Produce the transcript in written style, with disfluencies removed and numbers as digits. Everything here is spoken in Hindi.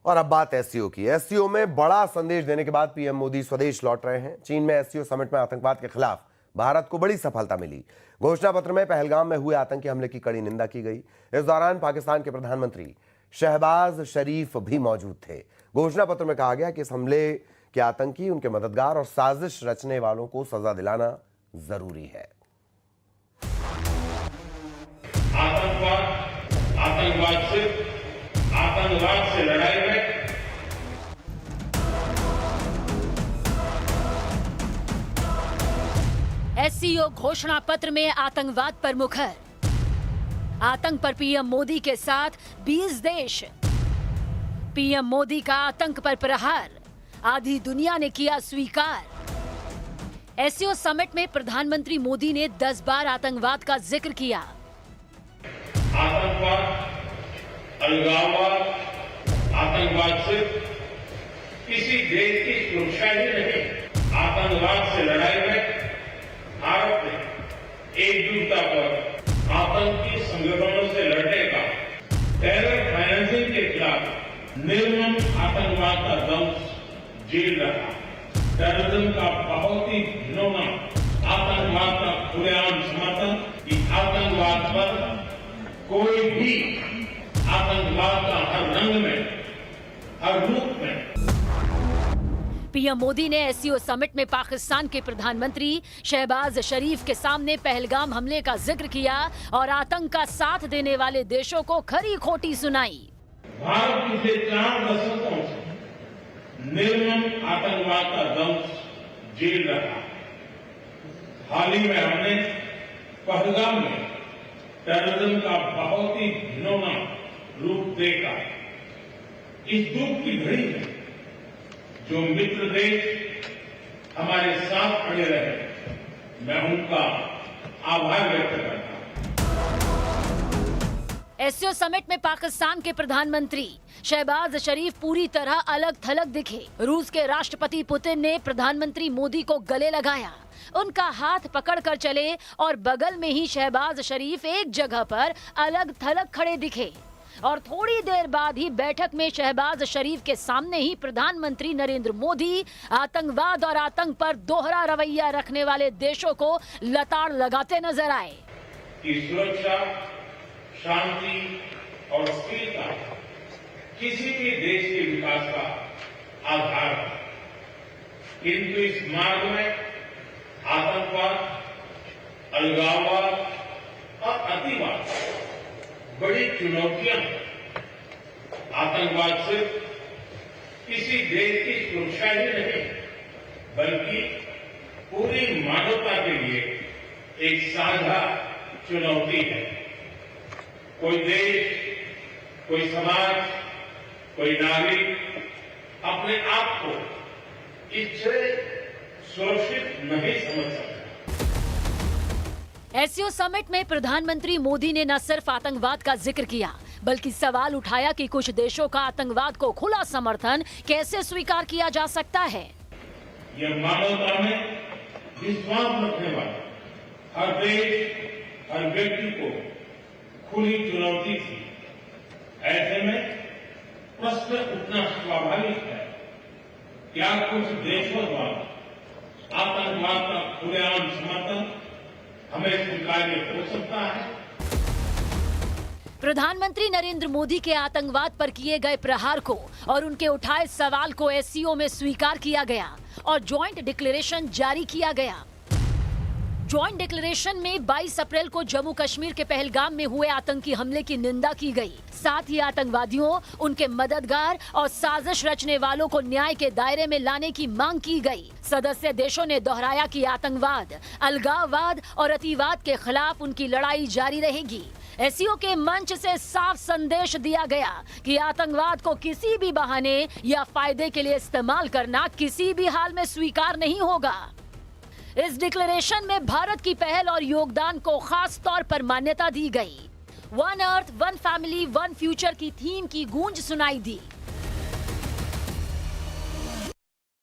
और अब बात एससीओ की। एससीओ में बड़ा संदेश देने के बाद पीएम मोदी स्वदेश लौट रहे हैं। चीन में एससीओ समिट में आतंकवाद के खिलाफ भारत को बड़ी सफलता मिली। घोषणा पत्र में पहलगाम में हुए आतंकी हमले की कड़ी निंदा की गई। इस दौरान पाकिस्तान के प्रधानमंत्री शहबाज शरीफ भी मौजूद थे। घोषणा पत्र में कहा गया कि इस हमले के आतंकी, उनके मददगार और साजिश रचने वालों को सजा दिलाना जरूरी है। आतंकवाद से लड़ाई में एससीओ घोषणा पत्र में आतंकवाद पर मुखर। आतंक पर पीएम मोदी के साथ 20 देश। पीएम मोदी का आतंक पर प्रहार, आधी दुनिया ने किया स्वीकार। एससीओ समिट में प्रधानमंत्री मोदी ने 10 बार आतंकवाद का जिक्र किया। आतंकवाद, अलगाववाद, आतंकवाद सिर्फ किसी देश की सुरक्षा ही नहीं, आतंकवाद से लड़ाई में भारत ने एकजुटता पर आतंकी संगठनों से लड़ने का, टेरर फाइनेंसिंग के खिलाफ निर्मम आतंकवाद का दंश झेल रहा। टेररिज्म का बहुत ही घिनौना आतंकवाद का खुलेआम समर्थन, कि आतंकवाद पर कोई भी आतंकवाद का हर रंग में, हर रूप में। पीएम मोदी ने एससीओ समिट में पाकिस्तान के प्रधानमंत्री शहबाज शरीफ के सामने पहलगाम हमले का जिक्र किया और आतंक का साथ देने वाले देशों को खरी खोटी सुनाई। भारत पिछले 4 दशकों से निर्मम आतंकवाद का दंश झेल रहा। हाल ही में हमने पहलगाम में टेररिज्म का बहुत ही घिनौना रूप देखा। इस दुख की घड़ी में जो मित्र देश हमारे साथ खड़े रहे, मैं उनका आभार व्यक्त करता हूं। एससीओ समिट में पाकिस्तान के प्रधानमंत्री शहबाज शरीफ पूरी तरह अलग थलग दिखे। रूस के राष्ट्रपति पुतिन ने प्रधानमंत्री मोदी को गले लगाया, उनका हाथ पकड़कर चले और बगल में ही शहबाज शरीफ एक जगह पर अलग थलग खड़े दिखे। और थोड़ी देर बाद ही बैठक में शहबाज शरीफ के सामने ही प्रधानमंत्री नरेंद्र मोदी आतंकवाद और आतंक पर दोहरा रवैया रखने वाले देशों को लताड़ लगाते नजर आए। कि सुरक्षा, शांति और स्थिरता किसी भी देश के विकास का आधार है, किंतु इस मार्ग में आतंकवाद, अलगाववाद और अतिवाद बड़ी चुनौतियां हैं। आतंकवाद सिर्फ किसी देश की सुरक्षा ही नहीं, बल्कि पूरी मानवता के लिए एक साझा चुनौती है। कोई देश, कोई समाज, कोई नागरिक अपने आप को इससे सुरक्षित नहीं समझ सकता। एससीओ समिट में प्रधानमंत्री मोदी ने न सिर्फ आतंकवाद का जिक्र किया, बल्कि सवाल उठाया कि कुछ देशों का आतंकवाद को खुला समर्थन कैसे स्वीकार किया जा सकता है। यह मानवता में विश्वास रखने वाले हर देश, हर व्यक्ति को खुली चुनौती थी। ऐसे में प्रश्न उठना स्वाभाविक है, क्या कुछ देशों द्वारा आतंकवाद का खुलेआम समर्थन हमें स्वीकार्य हो सकता है? प्रधानमंत्री नरेंद्र मोदी के आतंकवाद पर किए गए प्रहार को और उनके उठाए सवाल को एससीओ में स्वीकार किया गया और ज्वाइंट डिक्लेरेशन जारी किया गया। ज्वाइंट डिक्लेरेशन में 22 अप्रैल को जम्मू कश्मीर के पहलगाम में हुए आतंकी हमले की निंदा की गई। साथ ही आतंकवादियों, उनके मददगार और साजिश रचने वालों को न्याय के दायरे में लाने की मांग की गई। सदस्य देशों ने दोहराया कि आतंकवाद, अलगाववाद और अतिवाद के खिलाफ उनकी लड़ाई जारी रहेगी। एससीओ के मंच से साफ संदेश दिया गया कि आतंकवाद को किसी भी बहाने या फायदे के लिए इस्तेमाल करना किसी भी हाल में स्वीकार नहीं होगा। इस डिक्लेरेशन में भारत की पहल और योगदान को खास तौर पर मान्यता दी गई। One earth, one family, one future की थीम की गूंज सुनाई दी।